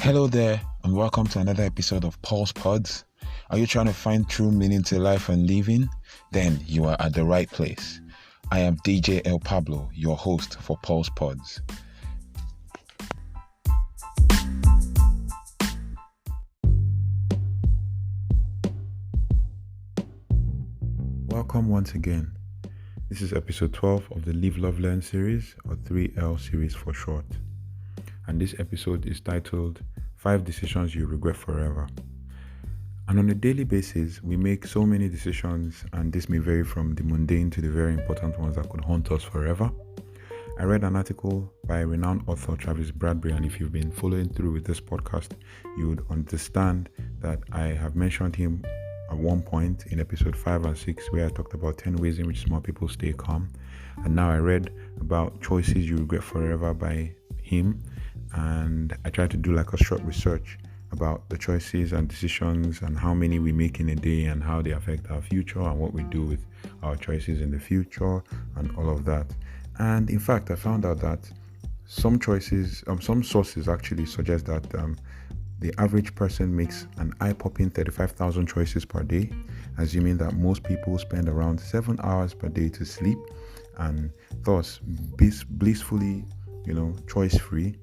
Hello there, and welcome to another episode of Pulse Pods. Are you trying to find true meaning to life and living? Then you are at the right place. I am DJ El Pablo, your host for Pulse Pods. Welcome once again. This is episode 12 of the Live, Love, Learn series, or 3L series for short. And this episode is titled 5 Decisions You Regret Forever. And on a daily basis, we make so many decisions, and this may vary from the mundane to the very important ones that could haunt us forever. I read an article by renowned author Travis Bradberry, and if you've been following through with this podcast, you would understand that I have mentioned him at one point in episode 5 and 6, where I talked about 10 ways in which smart people stay calm. And now I read about Choices You Regret Forever by him, and I tried to do like a short research about the choices and decisions and how many we make in a day and how they affect our future and what we do with our choices in the future and all of that. And in fact, I found out that some sources actually suggest that the average person makes an eye-popping 35,000 choices per day, assuming that most people spend around 7 hours per day to sleep and thus blissfully, choice-free.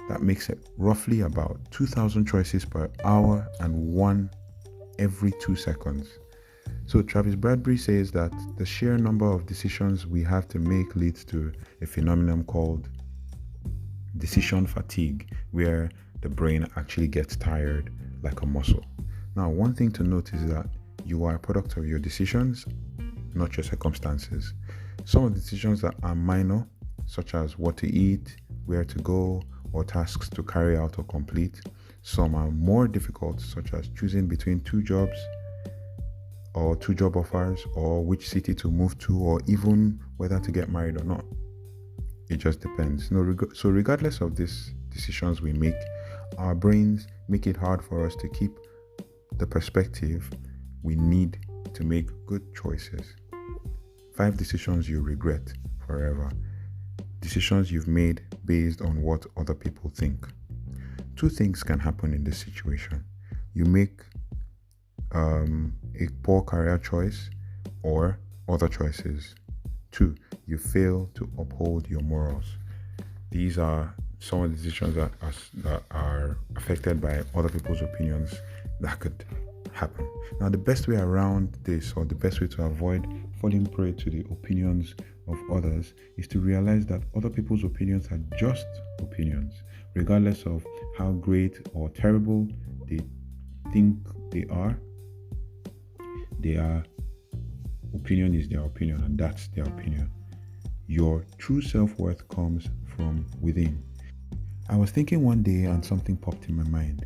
That makes it roughly about 2,000 choices per hour and one every 2 seconds. So Travis Bradberry says that the sheer number of decisions we have to make leads to a phenomenon called decision fatigue, where the brain actually gets tired like a muscle. Now, one thing to note is that you are a product of your decisions, not your circumstances. Some of the decisions that are minor, such as what to eat, where to go, or tasks to carry out or complete. Some are more difficult, such as choosing between 2 jobs or 2 job offers, or which city to move to, or even whether to get married or not. It just depends. So regardless of these decisions we make, our brains make it hard for us to keep the perspective we need to make good choices. 5 decisions you regret forever. Decisions you've made based on what other people think. 2 things can happen in this situation. You make a poor career choice or other choices. 2, you fail to uphold your morals. These are some of the decisions that are affected by other people's opinions that could happen. Now, the best way around this, or the best way to avoid falling prey to the opinions of others, is to realize that other people's opinions are just opinions, regardless of how great or terrible they think they are. Their opinion is their opinion, and that's their opinion. Your true self-worth comes from within. I was thinking one day, and something popped in my mind.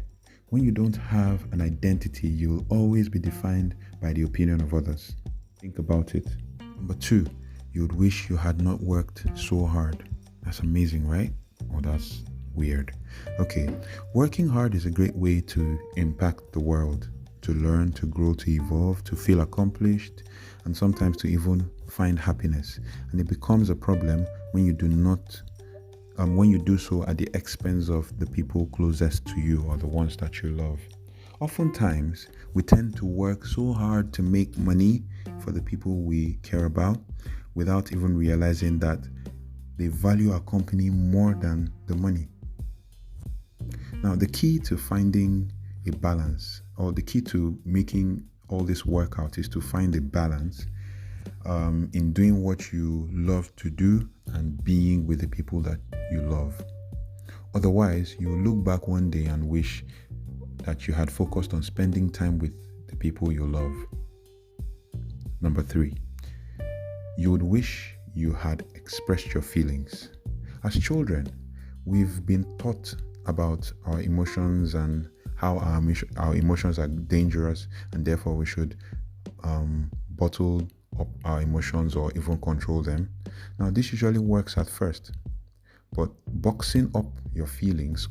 When you don't have an identity, you'll always be defined by the opinion of others. Think about it. Number 2, you'd wish you had not worked so hard. That's amazing, right? Oh, that's weird. Okay, working hard is a great way to impact the world, to learn, to grow, to evolve, to feel accomplished, and sometimes to even find happiness. And it becomes a problem when you do so at the expense of the people closest to you or the ones that you love. Oftentimes, we tend to work so hard to make money for the people we care about without even realizing that they value our company more than the money. Now, the key to finding a balance, or the key to making all this work out, is to find a balance in doing what you love to do and being with the people that you love. Otherwise, you will look back one day and wish that you had focused on spending time with the people you love. Number 3, you would wish you had expressed your feelings. As children, we've been taught about our emotions and how our emotions are dangerous, and therefore we should bottle up our emotions or even control them. Now, this usually works at first, but boxing up your feelings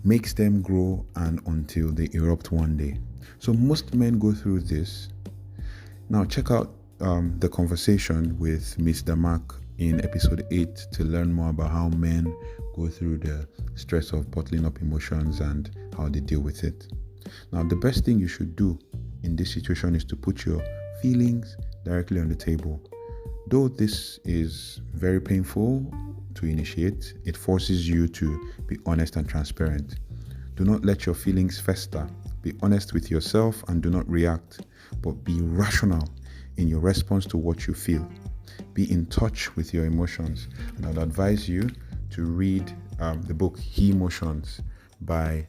makes them grow and until they erupt one day. So most men go through this. Now check out the conversation with Mr. Mark in episode 8 to learn more about how men go through the stress of bottling up emotions and how they deal with it. Now, the best thing you should do in this situation is to put your feelings directly on the table. Though this is very painful to initiate, it forces you to be honest and transparent. Do not let your feelings fester. Be honest with yourself and do not react, but be rational in your response to what you feel. Be in touch with your emotions. And I'd advise you to read the book He Emotions by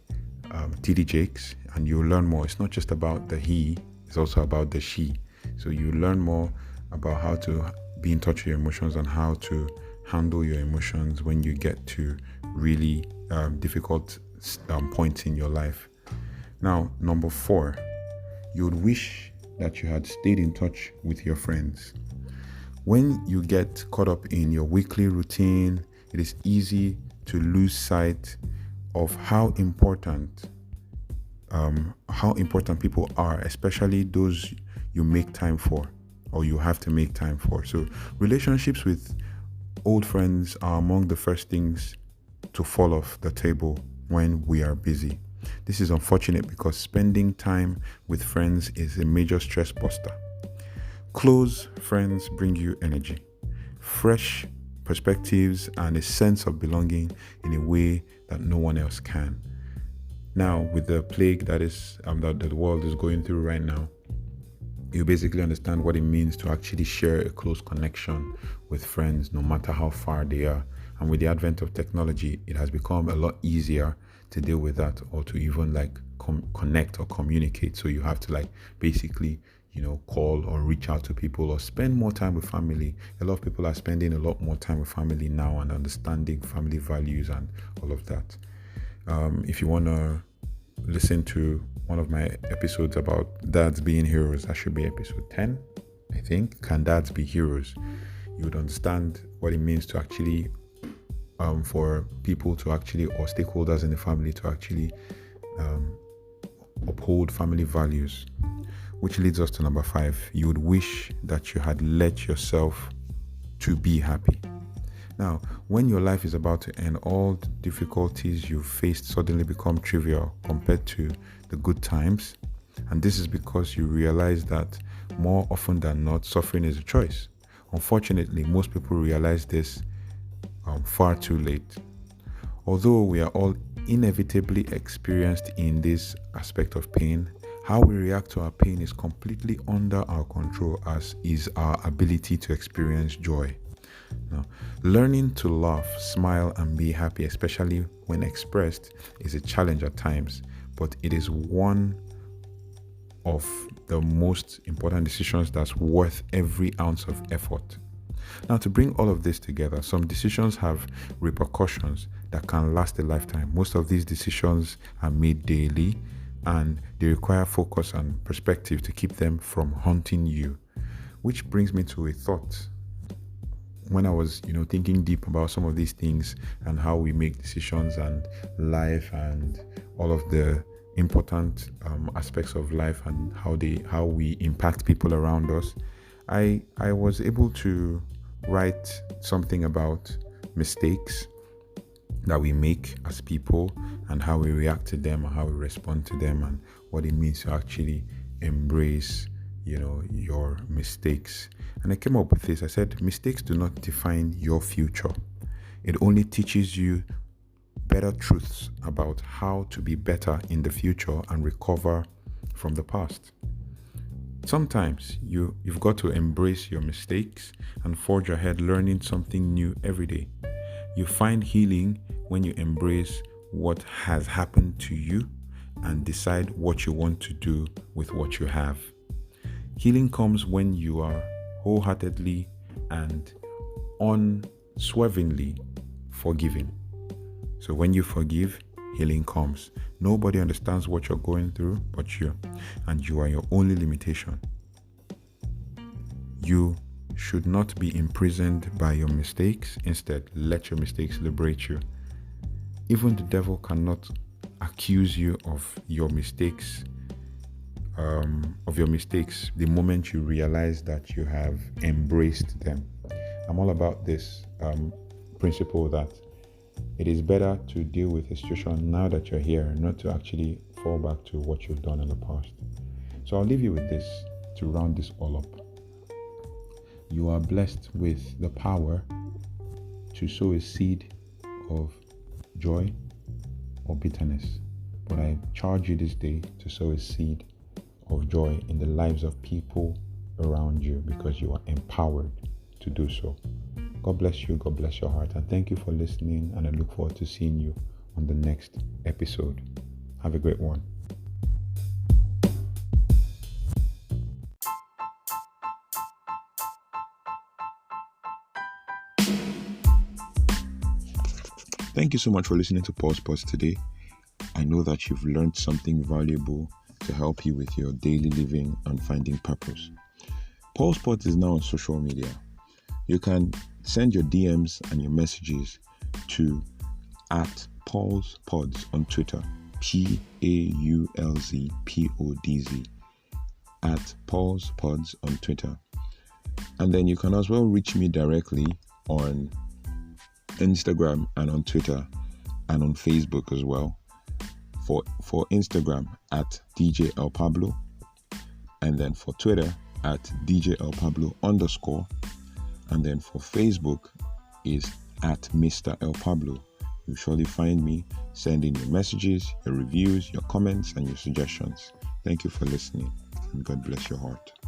T.D. Jakes, and you'll learn more. It's not just about the he, it's also about the she. So you learn more about how to be in touch with your emotions and how to handle your emotions when you get to really difficult points in your life. Now, number 4, you would wish that you had stayed in touch with your friends. When you get caught up in your weekly routine, it is easy to lose sight of how important people are, especially those you make time for or you have to make time for. So relationships with old friends are among the first things to fall off the table when we are busy. This is unfortunate because spending time with friends is a major stress buster. Close friends bring you energy, fresh perspectives, and a sense of belonging in a way that no one else can. Now, with the plague that the world is going through right now, you basically understand what it means to actually share a close connection with friends, no matter how far they are. And with the advent of technology, it has become a lot easier to deal with that, or to even connect or communicate. So you have to basically call or reach out to people or spend more time with family. A lot of people are spending a lot more time with family now and understanding family values and all of that. If you want to listen to one of my episodes about dads being heroes, that should be episode 10, I think. Can dads be heroes? You would understand what it means to actually for people to actually, or stakeholders in the family to actually uphold family values. Which leads us to number 5. You would wish that you had let yourself to be happy. Now, when your life is about to end, all the difficulties you've faced suddenly become trivial compared to the good times. And this is because you realize that more often than not, suffering is a choice. Unfortunately, most people realize this far too late. Although we are all inevitably experienced in this aspect of pain, how we react to our pain is completely under our control, as is our ability to experience joy. Now, learning to laugh, smile, and be happy, especially when expressed, is a challenge at times, but it is one of the most important decisions that's worth every ounce of effort. Now, to bring all of this together, some decisions have repercussions that can last a lifetime. Most of these decisions are made daily, and they require focus and perspective to keep them from haunting you. Which brings me to a thought. When I was, thinking deep about some of these things and how we make decisions and life and all of the important aspects of life and how we impact people around us, I was able to write something about mistakes that we make as people and how we react to them and how we respond to them and what it means to actually embrace your mistakes. And I came up with this. I said, mistakes do not define your future. It only teaches you better truths about how to be better in the future and recover from the past. Sometimes you've got to embrace your mistakes and forge ahead, learning something new every day. You find healing when you embrace what has happened to you and decide what you want to do with what you have. Healing comes when you are wholeheartedly and unswervingly forgiving. So when you forgive, healing comes. Nobody understands what you're going through but you, and you are your only limitation. You should not be imprisoned by your mistakes. Instead, let your mistakes liberate you. Even the devil cannot accuse you of your mistakes the moment you realize that you have embraced them. I'm all about this principle that it is better to deal with a situation now that you're here, not to actually fall back to what you've done in the past. So I'll leave you with this to round this all up. You are blessed with the power to sow a seed of joy or bitterness. But I charge you this day to sow a seed of joy in the lives of people around you, because you are empowered to do so. God bless you. God bless your heart. And thank you for listening. And I look forward to seeing you on the next episode. Have a great one. Thank you so much for listening to Pulse Pods today. I know that you've learned something valuable to help you with your daily living and finding purpose. Pulse Pods is now on social media. You can send your DMs and your messages to @PulsePods on Twitter, PAULZPODZ, @PulsePods on Twitter. And then you can as well reach me directly on Instagram and on Twitter and on Facebook as well. For Instagram @DJ El Pablo, and then for Twitter @DJ El Pablo _, and then for Facebook is @Mr. El Pablo. You'll surely find me. Send in your messages, your reviews, your comments, and your suggestions. Thank you for listening, and God bless your heart.